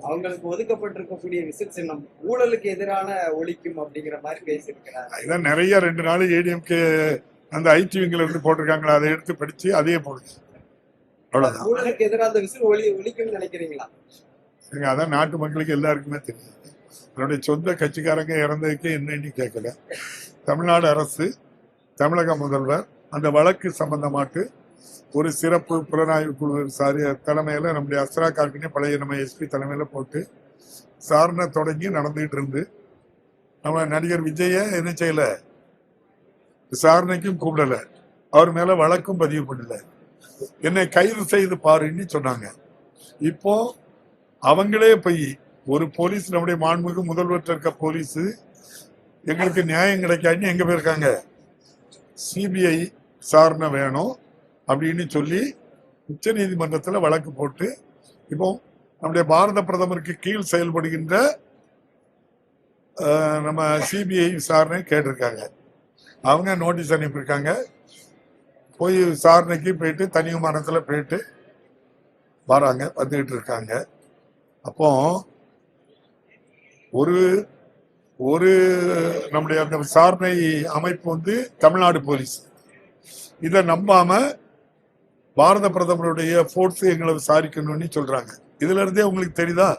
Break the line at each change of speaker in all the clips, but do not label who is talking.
அவங்களுக்கு ஒதுக்கப்பட்டிருக்கக்கூடிய விசில் சின்னம் ஊழலுக்கு எதிரான ஒழிக்கும் அப்படிங்கிற மாதிரி பேசியிருக்கிறார்.
இதான் நிறைய 2 நாள் ஏடிஎம்கே அந்த ஐடிவிங்கில இருந்து போட்டிருக்காங்களா, அதை எடுத்து படிச்சு அதையே போடுங்க. அவ்வளவுதான்.
ஊழலுக்கு எதிராக அந்த விசில் ஒழிக்கும்னு நினைக்கிறீங்களா?
அதான் நாட்டு மக்களுக்கு எல்லாருக்குமே தெரியும். என்னுடைய சொந்த கட்சிக்காரங்க இறந்ததுக்கு என்னன்னு கேட்கல. தமிழ்நாடு அரசு, தமிழக முதல்வர் அந்த வழக்கு சம்பந்தமாட்டு ஒரு சிறப்பு புலனாய்வு குழு தலைமையில நம்முடைய அஸ்ரா கார்கினே பழைய நம்ம எஸ்பி தலைமையில போட்டு விசாரணை தொடங்கி நடந்துகிட்டு இருந்து நம்ம நடிகர் விஜய என்ன செய்யல, விசாரணைக்கும் கூப்பிடல, அவர் மேல வழக்கும் பதிவு பண்ணல, என்னை கைது செய்து பாருன்னு சொன்னாங்க. இப்போ அவங்களே போய் ஒரு போலீஸ், நம்முடைய மாண்புமிகு முதல்வர் இருக்க போலீஸ் எங்களுக்கு நியாயம் கிடைக்காதுன்னு எங்க போயிருக்காங்க, சிபிஐ விசாரணை வேணும் அப்படின்னு சொல்லி உச்ச நீதிமன்றத்தில் வழக்கு போட்டு இப்போ நம்முடைய பாரத பிரதமருக்கு கீழ் செயல்படுகின்ற நம்ம சிபிஐ விசாரணை கேட்டிருக்காங்க. அவங்க நோட்டீஸ் அனுப்பியிருக்காங்க. போய் விசாரணைக்கு போயிட்டு தனி விமானத்தில் போயிட்டு வராங்க, வந்துகிட்டு இருக்காங்க. அப்போ ஒரு ஒரு நம்முடைய அந்த விசாரணை அமைப்பு வந்து தமிழ்நாடு போலீஸ் இதை நம்பாம பாரத பிரதமருடைய போர்ஸ் எங்களை விசாரிக்கணும்னு சொல்றாங்க. இதுல இருந்தே உங்களுக்கு தெரியுதா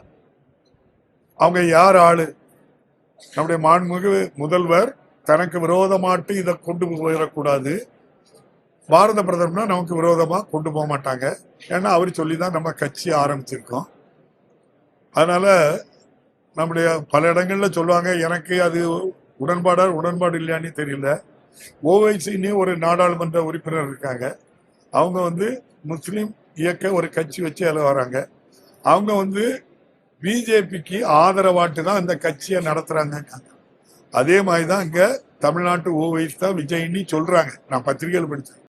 அவங்க யார் ஆளு? நம்முடைய மாண்புமிகு முதல்வர் தனக்கு விரோதமாட்டு இதை கொண்டு போயிடக்கூடாது, பாரத பிரதமர்னா நமக்கு விரோதமா கொண்டு போக மாட்டாங்க. ஏன்னா அவர் சொல்லிதான் நம்ம கட்சி ஆரம்பிச்சிருக்கோம். அதனால நம்முடைய பல இடங்கள்ல சொல்லுவாங்க, எனக்கு அது உடன்பாடு இல்லையான்னு தெரியல. ஓவைசின்னு ஒரு நாடாளுமன்ற உறுப்பினர் இருக்காங்க. அவங்க வந்து முஸ்லீம் இயக்க ஒரு கட்சி வச்சு அதில் வராங்க. அவங்க வந்து பிஜேபிக்கு ஆதரவாட்டு தான் இந்த கட்சியை நடத்துறாங்க. அதே மாதிரிதான் இங்க தமிழ்நாட்டு ஓவைசி தான் விஜய்னு சொல்றாங்க. நான் பத்திரிகையில் படிச்சேன்.